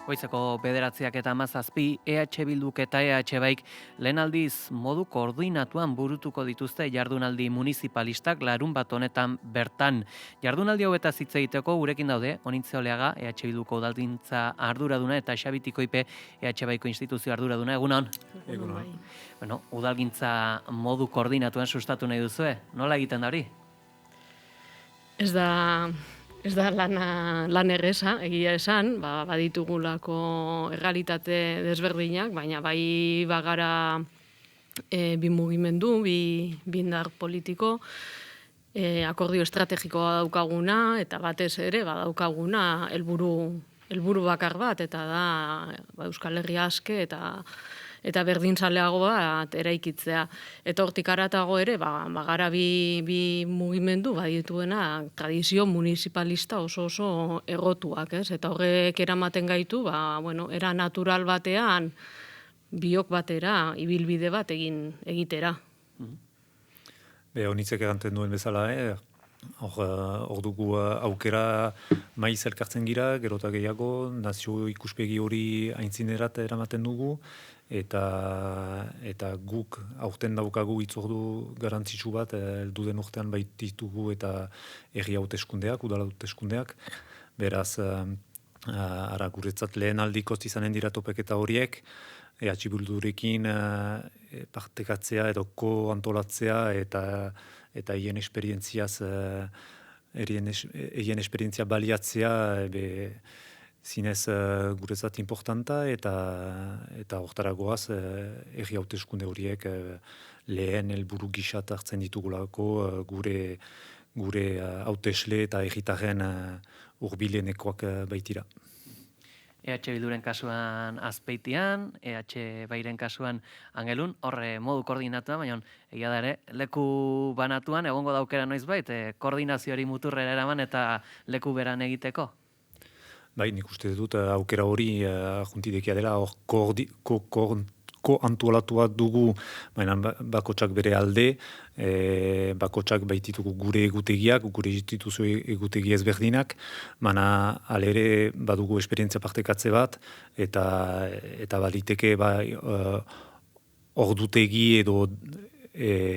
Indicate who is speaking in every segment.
Speaker 1: Goizeko 9:17 EH Bilduk eta EH Baik lehen aldiz modu koordinatuan burutuko dituzte jardunaldi municipalistak larunbat honetan bertan. Jardunaldi hauetaz hitz egiteko gurekin daude Onintze Oleaga, EH Bilduko udalgintza arduraduna eta Xabi Tikoipe, EH Baiko instituzio arduraduna. Egunon?
Speaker 2: Egunon.
Speaker 1: Bueno, udalgintza modu koordinatuan sustatu nahi duzue. Nola egiten da hori?
Speaker 2: Ez da lan erreza, egia esan, baditugulako errealitate desberdinak, baina bai bagara bi mugimendu, bi indar politiko, akordio estrategikoa daukaguna, eta batez ere badaukaguna helburu bakar bat, eta da Euskal Herria aske eta berdinzaleago bat eraikitzea. Eta hortik aratago ere, bagara bi mugimendu badituena tradizio municipalista oso errotuak, ez? Eta horrek eramaten gaitu, era natural batean, biok batera, ibilbide bat egitera.
Speaker 3: Onitzek eganten duen bezala, hor dugu aukera maiz elkartzen gira, gero eta gehiago, nazio ikuspegi hori aintzinerat eramaten dugu, eta guk aurten daukagu hitzordu garantzitsu bat, heldu den urtean baititugu eta herri hauteskundeak, udal hauteskundeak. Beraz, guretzat lehen aldikoz izanen dira topeketa horiek, EH Bildurekin partekatzea edo ko-antolatzea eta hien esperientziaz, hien esperientzia baliatzea, zinez guretzat importanta eta hortaragoaz herri hauteskunde horiek lehen helburu gisat hartzen ditugulako gure hautesle eta herritarren hurbilenekoak baitira.
Speaker 1: EH Bilduren kasuan Azpeitian, EH Bairen kasuan Angelun, horre modu koordinatuan, baina egia da ere, leku banatuan egongo daukera noizbait, koordinazioari muturrera eraman eta leku beran egiteko?
Speaker 3: Bai, nik uste dut aukera hori juntidekia dela, hor ko-antolatua dugu, baina bakotsak bere alde, bakotsak baititugu gure egutegiak, gure instituzio egutegi ezberdinak, baina alere badugu esperientzia partekatze bat, eta baliteke ordutegi edo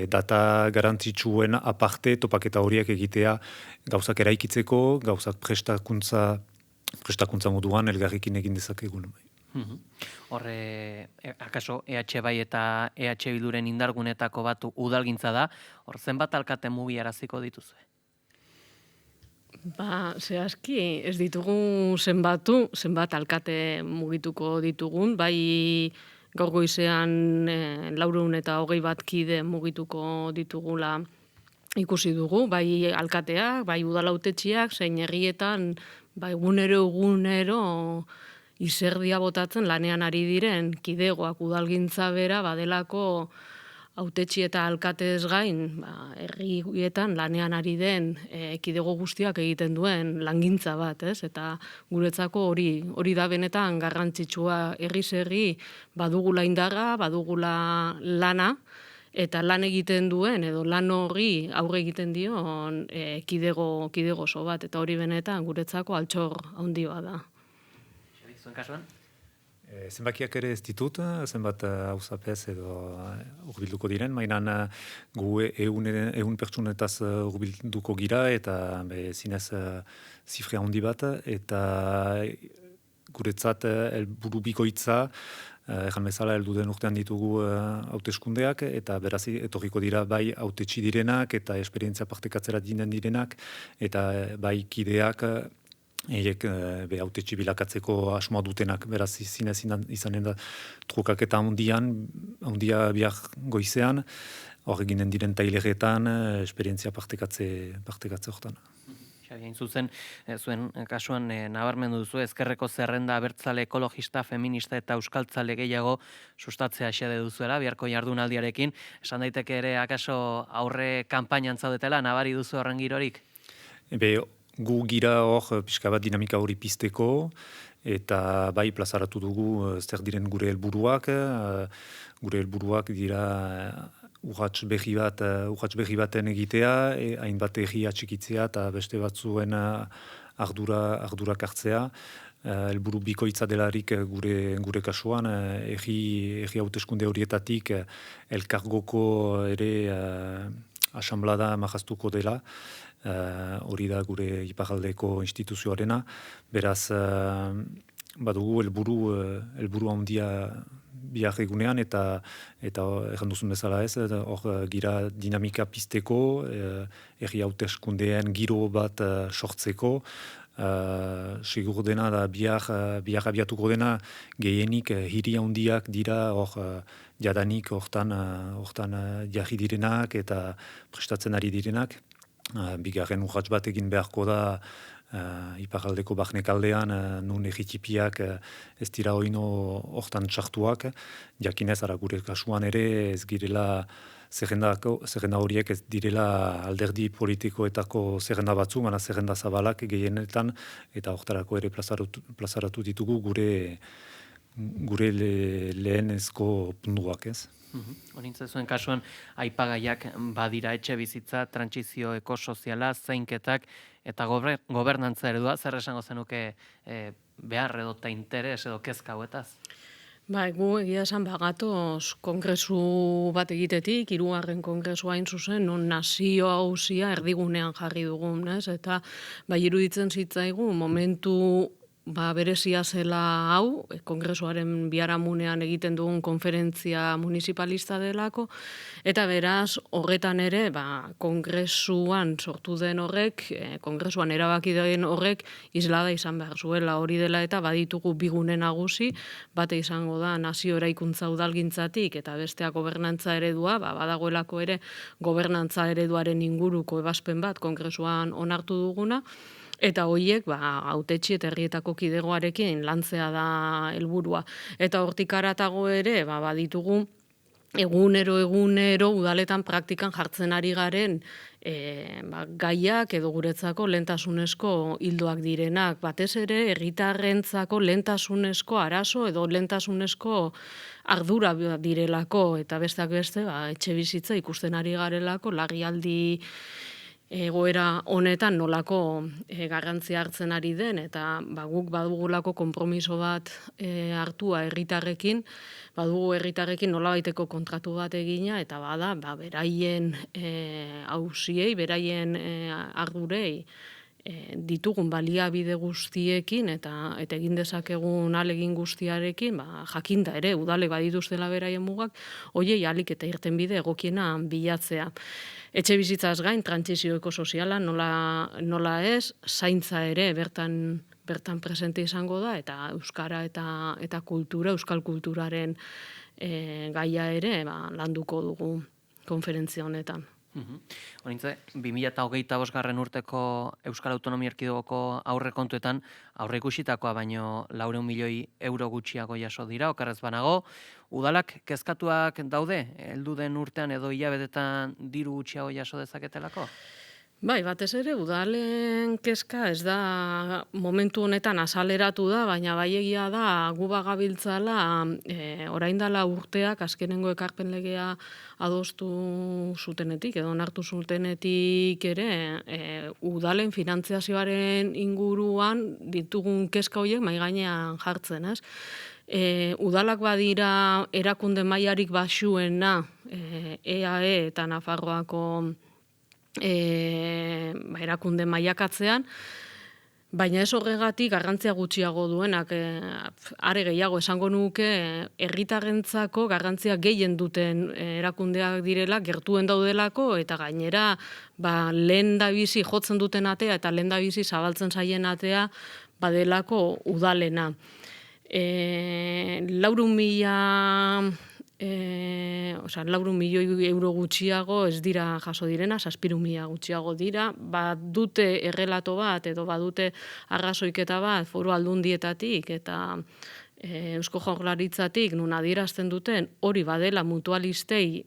Speaker 3: data garantzitsuen aparte topaketa horiek egitea gauzak eraikitzeko, gauzak prestakuntza moduan elgarrekin egin dezakegun.
Speaker 1: Horre, akaso EH Bai eta EH Bilduren indargunetako bat udalgintza da, hor zenbat alkate mugiaraziko dituzue?
Speaker 2: Zehazki ez ditugu zenbat alkate mugituko ditugun, bai gaur goizean 420 bat kide mugituko ditugula ikusi dugu, bai alkateak, bai udalautetxiak, zein herrietan, bai egunero izerdia botatzen lanean ari diren kidegoak udalgintza bera badelako hautetxi eta alkatez gain herrietan lanean ari den kidego guztiak egiten duen langintza bat, ez? Eta guretzako hori da benetan garrantzitsua, herriz herri badugula indarra, badugula lana, eta lan egiten duen edo lan horri aurre egiten dion kidego oso bat, eta hori benetan guretzako altxor handioa da.
Speaker 1: Zuen kasuan?
Speaker 3: Zenbakiak ere ez ditut, zenbat hauzapez edo urbilduko diren, mainan gu ehun pertsonetaz urbilduko gira, eta zinez zifre handi bat, eta guretzat helburu bikoitza, ejan bezala heldu den urtean ditugu hauteskundeak, eta beraz etorriko dira bai hautetsi direnak, eta esperientzia partekatzera direnak, eta bai kideak, eiek hautetsi bilakatzeko asmoa dutenak, beraz zinez izanen da trukaketa handia bihar goizean, hor eginen diren taileretan, esperientzia partekatze hortan.
Speaker 1: Hain zuzen, zuen kasuan nabarmendu duzu, ezkerreko zerrenda abertzale ekologista, feminista eta euskaltzale gehiago sustatzea xede duzuela, biharko jardunaldiarekin. Esan daiteke ere, akaso aurre kanpainan zaudetela, nabari duzu horren girorik?
Speaker 3: Gu gira hor pixka bat dinamika hori pizteko, eta bai plazaratu dugu zer diren gure helburuak dira urrats berri baten egitea, hainbat herri atxikitzea eta beste batzuen ardurak hartzea, helburu bikoitza delarik gure kasuan, egi hauteskunde horietatik elkargoko ere asanblada majaztuko dela, hori da gure iparraldeko instituzioarena, beraz badugu helburu handia bihar egunean eta erran duzun bezala ez, hor gira dinamika pizteko, egi hauteskundeen giro bat sortzeko, sigur dena da bihar abiatuko dena gehienik hiri handiak dira hor jadanik hortan jarri direnak eta prestatzen ari direnak. Bigarren urrats bat egin beharko da iparraldeko barnekaldean nun egitipiak ez dira oino hortan txartuak, jakinez ara gure kasuan ere ez girela zerrenda horiek ez direla alderdi politikoetako zerrenda batzu, baina zerrenda zabalak gehienetan, eta hortarako ere plazaratu ditugu gure lehenezko puntuak ez.
Speaker 1: Horintzen zuen kasuan, aipagaiak badira etxe bizitza, trantsizio ekosoziala, zainketak eta gobernantza eredua, zer esango zenuke behar edo eta interes edo kezka hauetaz?
Speaker 2: Gu egia esan bagatoz kongresu bat egitetik, 3. kongresua hain zuzen, non nazio auzia erdigunean jarri dugun, ez? Eta iruditzen zitzaigu momentu berezia zela hau, kongresuaren biharamunean egiten dugun konferentzia municipalista delako, eta beraz, horretan ere, kongresuan sortu den horrek, kongresuan erabaki den horrek, islada izan behar zuela hori dela eta baditugu bigune nagusi, bate izango da nazio eraikuntza udalgintzatik eta bestea gobernantza eredua, badagoelako ere gobernantza ereduaren inguruko ebazpen bat kongresuan onartu duguna, eta horiek hautetsi eta herrietako kidegoarekin lantzea da helburua. Eta hortik haratago ere baditugu egunero udaletan praktikan jartzen ari garen gaiak edo guretzako lehentasunezko ildoak direnak. Batez ere herritarrentzako lehentasunezko arazo edo lehentasunezko ardura direlako eta besteak beste etxe bizitza ikusten ari garelako larrialdi egoera honetan nolako garrantzia hartzen ari den, eta guk badugulako konpromiso bat hartua herritarrekin, badugu herritarrekin nolabaiteko kontratu bat egina, eta beraien auziei, beraien ardurei ditugun baliabide guztiekin eta egin dezakegun ahalegin guztiarekin, jakinda ere udale badituztela beraien mugak, hoiei ahalik eta irtenbide egokiena bilatzea. Etxe bizitzaz gain, trantsizio ekosoziala nola ez, zaintza ere bertan presente izango da, eta euskara eta kultura, euskal kulturaren gaia ere landuko dugu konferentzia honetan.
Speaker 1: Horintze, 2025 urteko Euskal Autonomia Erkidegoko aurrekontuetan aurreikusitakoa baino 400 milioi euro gutxiago jaso dira, okerrez banago. Udalak kezkatuak daude, heldu den urtean edo hilabetetan diru gutxiago jaso dezaketelako?
Speaker 2: Batez ere, udalen kezka ez da momentu honetan azaleratu da, baina egia da gu bagabiltzala orain dela urteak azkenengo ekarpen legea adostu zutenetik edo onartu zutenetik ere udalen finantziazioaren inguruan ditugun kezka horiek mahai gainean jartzen, ez? Udalak badira erakunde mailarik baxuena EAE eta Nafarroako erakunde mailakatzean, baina ez horregatik garrantzia gutxiago duenak, are gehiago esango nuke herritarrentzako garrantzia gehien duten erakundeak direla, gertuen daudelako, eta gainera lehendabizi jotzen duten atea eta lehendabizi zabaltzen zaien atea badelako udalena. 400 milioi euro gutxiago ez dira jaso direna, 700.000 gutxiago dira, badute errelato bat edo badute arrazoiketa bat foru aldundietatik eta Eusko Jaurlaritzatik nun adierazten duten hori badela mutualistei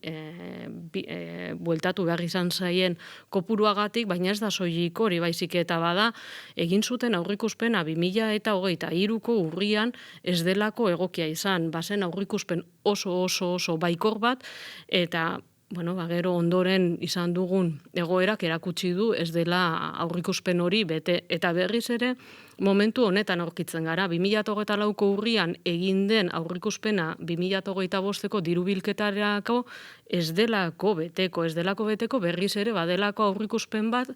Speaker 2: bueltatu behar izan zaien kopuruagatik, baina ez da soilik hori baizik eta bada egin zuten aurrikuspena 2023ko urrian ez delako egokia izan, bazen aurrikuspen oso baikor bat eta gero ondoren izan dugun egoerak erakutsi du ez dela aurrikuspen hori bete, eta berriz ere momentu honetan aurkitzen gara. 2024ko urrian egin den aurrikuspena 2025ko dirubilketarako ez delako beteko berriz ere badelako aurrikuspen bat,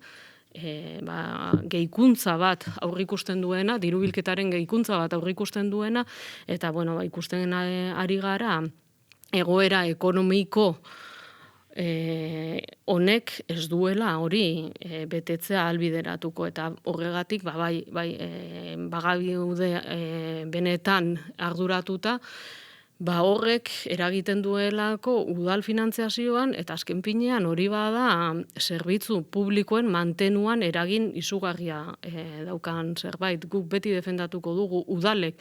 Speaker 2: gehikuntza bat aurrikusten duena, dirubilketaren gehikuntza bat aurrikusten duena, eta ikusten ari gara egoera ekonomiko honek ez duela hori betetzea ahalbideratuko, eta horregatik bagabiude benetan arduratuta, horrek eragiten duelako udal finantziazioan, eta azken finean hori bada zerbitzu publikoen mantenuan eragin izugarria daukan zerbait. Guk beti defendatuko dugu udalek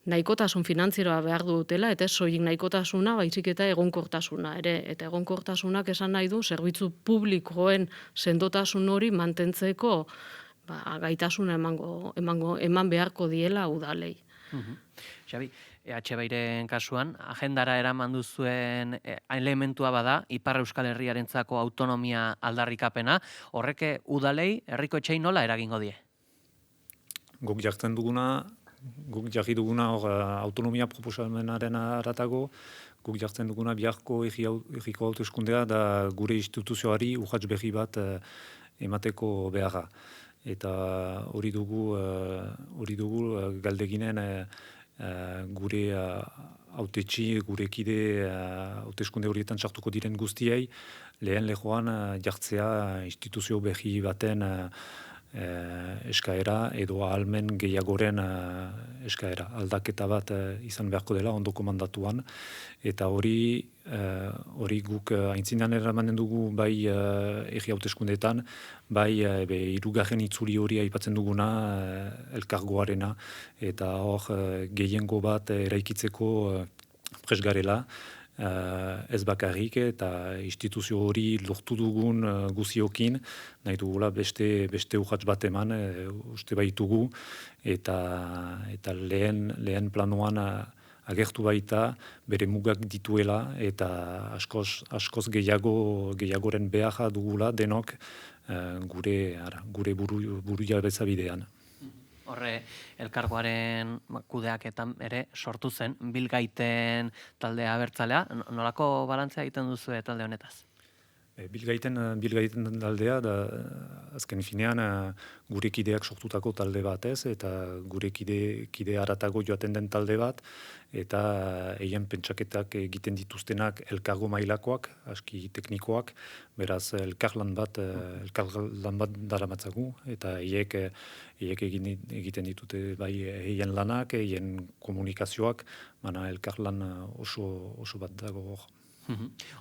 Speaker 2: nahikotasun finantzieroa behar dutela, eta ez soilik nahikotasuna, baizik eta egonkortasuna ere. Eta egonkortasunak esan nahi du zerbitzu publikoen sendotasun hori mantentzeko gaitasuna eman beharko diela udalei.
Speaker 1: Xabi, EH Beiren kasuan, agendara eraman duzuen elementua bada, Ipar Euskal Herriarentzako autonomia aldarrikapena, horrek udalei herriko etxei nola eragingo die?
Speaker 3: Guk jarri duguna hor autonomia proposamenaren aratago, guk jartzen duguna biharko herriko hauteskundea da gure instituzioari urrats berri bat emateko beharra. Eta hori dugu galdeginen gure hautetxi, gure kide hauteskunde horietan sartuko diren guztiei, lehen lehoan jartzea instituzio berri baten eskaera edo ahalmen gehiagoren eskaera. Aldaketa bat izan beharko dela ondoko mandatuan, eta hori guk aintzinan eramanen dugu bai herri hauteskundeetan, bai hirugarren itzuli hori aipatzen duguna elkargoarena, eta hor gehiengo bat eraikitzeko prest garela, ez bakarrik, eta instituzio hori lortu dugun guziokin, nahi dugula beste urrats bat eman, uste baitugu, eta lehen planoan agertu baita, bere mugak dituela, eta askoz gehiagoren beharra dugula denok gure buru jabetza bidean.
Speaker 1: Horre, elkargoaren kudeaketan ere sortu zen, Bilgaiten taldea abertzalea. Nolako balantzea egiten duzu talde honetaz?
Speaker 3: Bilgaiten taldea, da azken finean gure kideak sortutako talde bat ez, eta gure kide haratago joaten den talde bat, eta eien pentsaketak egiten dituztenak elkargo mailakoak, aski teknikoak, beraz elkarlan bat daramatzagu, eta eiek egiten ditute bai eien lanak, eien komunikazioak, baina elkarlan oso bat dago hor.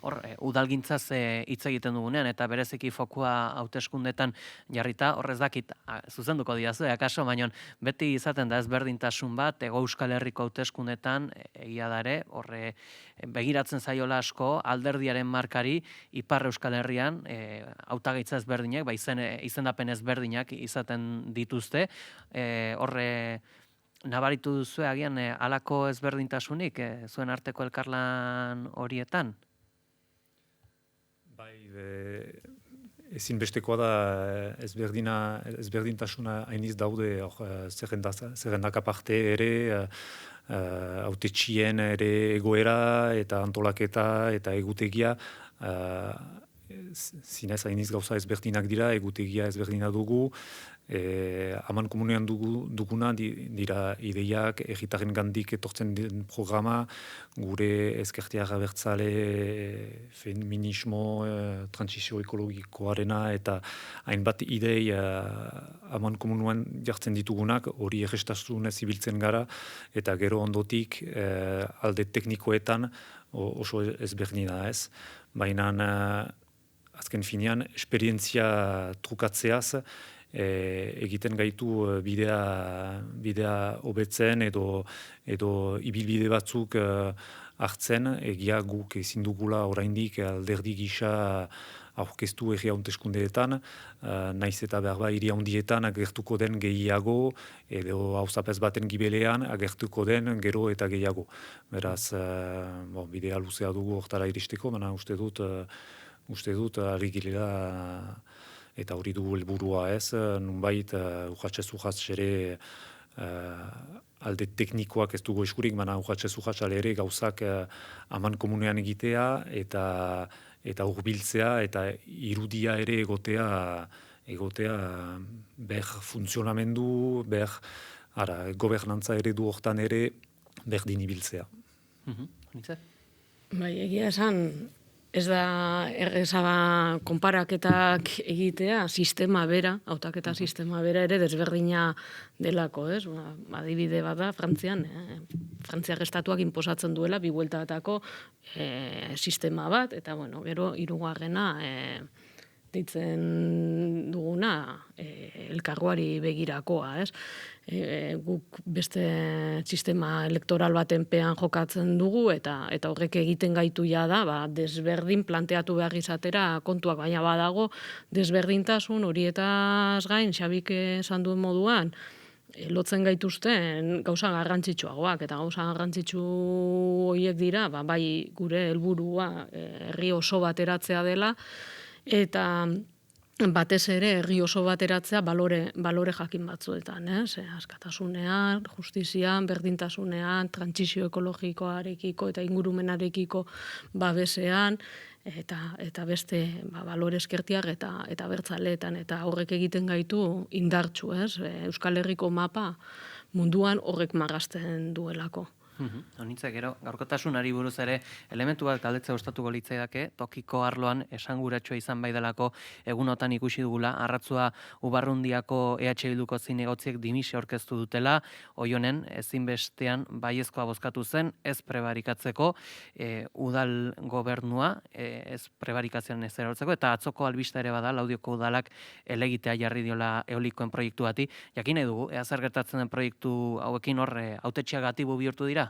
Speaker 1: Hor, udalgintzaz hitz egiten dugunean, eta bereziki fokua hauteskundetan jarrita, horrez dakit, zuzenduko diazu, akaso, baina beti izaten da ezberdintasun bat, Hego Euskal Herriko hauteskundetan, egia dare, horre begiratzen zaiola asko, alderdiaren markari, Ipar Euskal Herrian, hautagaitza ezberdinak, izendapen ezberdinak izaten dituzte, horre nabaritu duzu agian halako ezberdintasunik zuen arteko elkarlan horietan?
Speaker 3: Bai, ezinbestekoa da ezberdintasuna hainiz daude zerrendak aparte ere, hautetxien ere egoera eta antolaketa eta egutegia, zinez hainiz gauza ezberdinak dira, egutegia ezberdina dugu, aman komunean duguna dira ideiak, egitaren gandik etortzen den programa, gure ezkertiak abertzale feminismo, transizio ekologikoarena, eta hainbat idei aman komunean jartzen ditugunak, hori errestasunez ibiltzen gara, eta gero ondotik alde teknikoetan oso ezberdina ez. Baina azken finean, esperientzia trukatzeaz, egiten gaitu bidea hobetzen edo ibilbide batzuk hartzen, egia guk ezin dugula oraindik alderdi gisa aurkeztu herri hauteskundeetan, naiz eta behar hiri handietan agertuko den gehiago, edo auzapez baten gibelean agertuko den gero eta gehiago. Beraz, bidea luzea dugu hortara iristeko, baina uste dut ari girela eta hori dugu helburua ez, nunbait urratxez ere alde teknikoak ez dugu eskurik, baina urratxez ere gauzak aman komunean egitea eta hurbiltzea eta irudia ere egotea funtzionamendu, gobernantza eredu hortan ere berdin ibiltzea.
Speaker 2: Bai, egia esan, ez da erreza konparaketak egitea, sistema bera, hautaketa sistema bera ere desberdina delako, ez? Adibide bat da, Frantziak estatuak inposatzen duela bi bueltatako sistema bat, eta gero hirugarrena deitzen duguna elkargoari begirakoa, ez? Guk beste sistema elektoral baten pean jokatzen dugu eta horrek egiten gaitu da, desberdin planteatu behar izatera kontuak, baina badago desberdintasun horietaz gain, Xabik esan duen moduan, lotzen gaituzten gauza garrantzitsuagoak, eta gauza garrantzitsu horiek dira, bai gure helburua herri oso bateratzea dela, eta batez ere herri oso bateratzea balore jakin batzuetan, askatasunean, justizian, berdintasunean, trantsizio ekologikoarekiko eta ingurumenarekiko babesean, eta beste balore eskertiar eta bertzaleetan, eta horrek egiten gaitu indartsu, Euskal Herriko mapa munduan horrek marrazten duelako.
Speaker 1: Honitza, gero, gaurkotasunari buruz ere elementu bat galdetzea gustatuko litzaidake, tokiko arloan esanguratsua izan bai delako egunotan ikusi dugula, Arratzua Ubarrundiako EH Bilduko zinegotziek dimisio aurkeztu dutela, Oionen ezinbestean baiezkoa bozkatu zen, ez prebarikatzeko udal gobernua, ez prebarikazioan ez erortzeko, eta atzoko albista ere bada, Laudioko udalak elegitea jarri diola eolikoen proiektu bati. Jakin nahi dugu, zer gertatzen den proiektu hauekin hautetxeak gatibu bihurtu dira?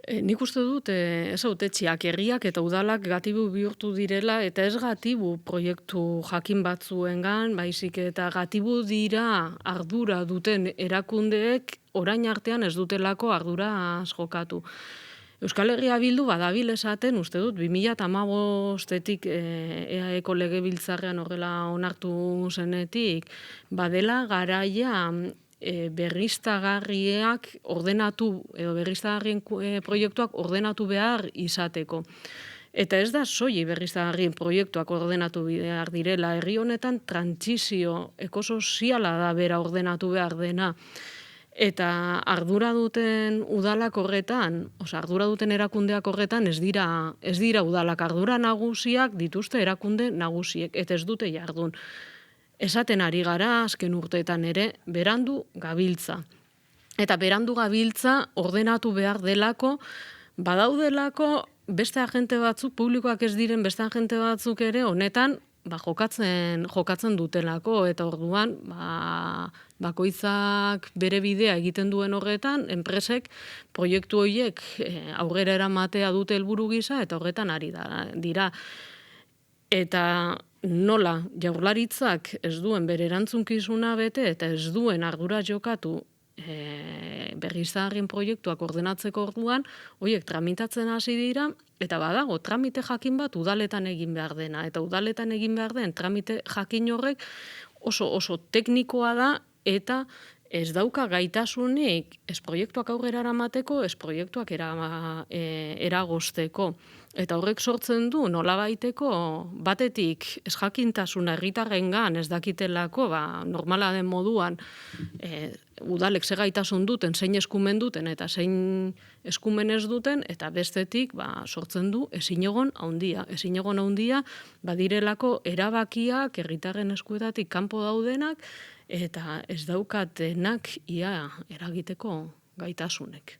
Speaker 2: Nik uste dut, ez hautetxiak, herriak eta udalak gatibu bihurtu direla, eta ez gatibu proiektu jakin batzuengan, baizik eta gatibu dira ardura duten erakundeek orain artean ez dutelako ardura jokatu. Euskal Herria Bildu badabil esaten, uste dut, 2015-etik EAEko legebiltzarrean horrela onartu zenetik, badela garaia berriztagarriak ordenatu, edo berriztagarrien proiektuak ordenatu behar izateko. Eta ez da soilik berriztagarrien proiektuak ordenatu behar direla, herri honetan trantsizio ekosoziala da bera ordenatu behar dena. Eta ardura duten udalak horretan, ardura duten erakundeak horretan ez dira udalak, ardura nagusiak dituzte erakunde nagusiek, eta ez dute jardun. Esaten ari gara, azken urteetan ere, berandu gabiltza. Eta berandu gabiltza ordenatu behar delako, badaudelako beste agente batzuk, publikoak ez diren beste agente batzuk ere, honetan jokatzen dutelako, eta orduan bakoitzak bere bidea egiten duen horretan, enpresek proiektu horiek aurrera eramatea dute helburu gisa, eta horretan ari dira. Eta nola Jaurlaritzak ez duen bere erantzunkizuna bete eta ez duen ardura jokatu berriztagarrien proiektuak ordenatzeko orduan, horiek tramitatzen hasi dira, eta badago tramite jakin bat udaletan egin behar dena, eta udaletan egin behar den tramite jakin horrek oso teknikoa da, eta ez dauka gaitasunik ez proiektuak aurrera eramateko, ez proiektuak eragozteko. Eta horrek sortzen du nolabaiteko batetik ez jakintasuna herritarrengan ez dakitelako, normala den moduan udalek ze gaitasun duten, zein eskumen duten eta zein eskumen ez duten, eta bestetik sortzen du ezinegon handia badirelako erabakiak herritarren eskuetatik kanpo daudenak, eta ez daukatenak ia eragiteko gaitasunek.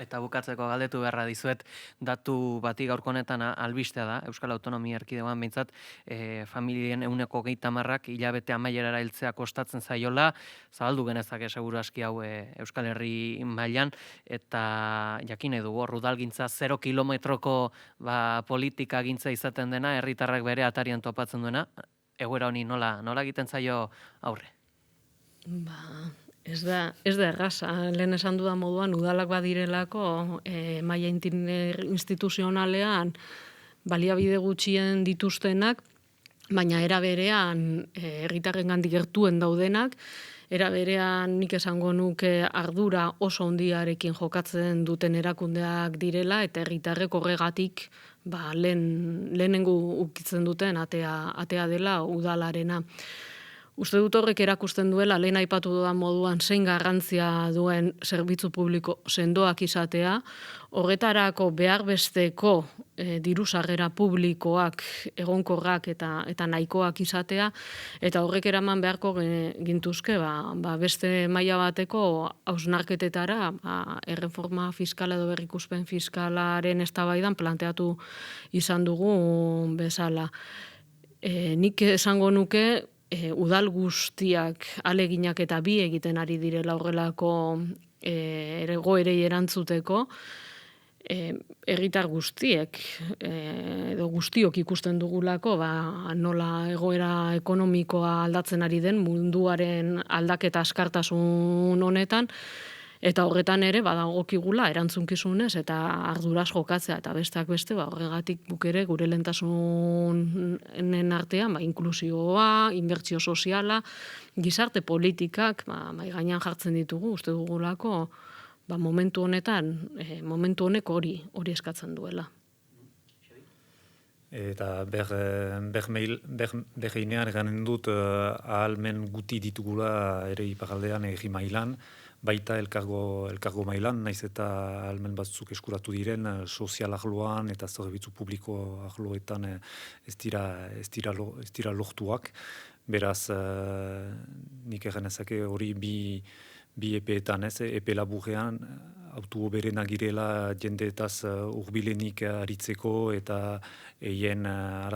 Speaker 1: Eta bukatzeko galdetu beharra dizuet, datu bati gaurko honetan albistea da, Euskal Autonomia Erkidegoan behintzat, familien 30%ak hilabete amaierara heltzea kostatzen zaiola, zabaldu genezake seguru aski hau Euskal Herri mailan, eta jakin nahi dugu, udalgintza 0 kilometroko politika gintza izaten dena, herritarrak bere atarian topatzen duena, egoera honi nola egiten zaio aurre?
Speaker 2: Ez da erraza, lehen esan dudan moduan, udalak badirelako maila instituzionalean baliabide gutxien dituztenak, baina era berean herritarrengandik gertuen daudenak, era berean nik esango nuke ardura oso handiarekin jokatzen duten erakundeak direla, eta herritarrek horregatik lehenengo ukitzen duten atea dela udalarena. Uste dut horrek erakusten duela, lehen aipatu dudan moduan, zein garrantzia duen zerbitzu publiko sendoak izatea, horretarako behar besteko diru sarrera publikoak egonkorrak eta nahikoak izatea, eta horrek eraman beharko gintuzke beste maila bateko hausnarketetara erreforma fiskala edo berrikuspen fiskalaren eztabaidan planteatu izan dugu bezala. Nik esango nuke, udal guztiak aleginak eta bi egiten ari direla horrelako egoerei erantzuteko, herritar guztiek edo guztiok ikusten dugulako nola egoera ekonomikoa aldatzen ari den munduaren aldaketa askartasun honetan, eta horretan ere badagokigula erantzunkizunez eta arduraz jokatzea, eta besteak beste horregatik guk ere gure lehentasunen artean inklusioa, inbertsio soziala, gizarte politikak mahai gainean jartzen ditugu, uste dugulako momentu honetan, momentu honek hori eskatzen duela.
Speaker 3: Eta bergeinean ganen dut ahalmen guti ditugula ere iparaldean egi mailan, baita elkargo mailan, naiz eta ahalmen batzuk eskuratu diren sozial arloan eta zerbitzu publiko arloetan ez dira lortuak. Beraz, nik eganezake hori bi epeetan, epe laburrean, autu berenak girela jendeetaz urbilenik aritzeko eta eien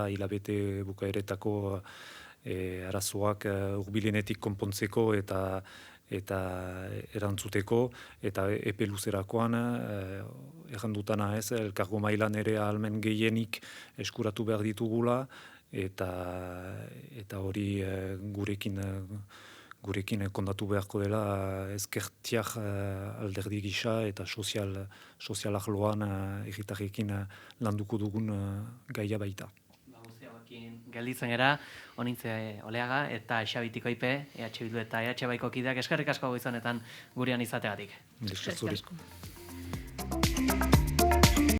Speaker 3: hilabete bukaeretako arazoak urbilenetik konpontzeko eta erantzuteko, eta epe luzerakoan errandutana elkargo mailan ere ahalmen gehienik eskuratu behar ditugula, eta hori gurekin kondatu beharko dela ezkertiak alderdi gisa eta sozial arloan herritarrekin landuko dugun gaia baita.
Speaker 1: Gelditzen gara, honintze Oleaga eta Xabitiko Ipe, EH Bildu eta EH Baiko kideak eskerrik asko goizonetan gurean izateagatik.
Speaker 3: Eskerrik asko.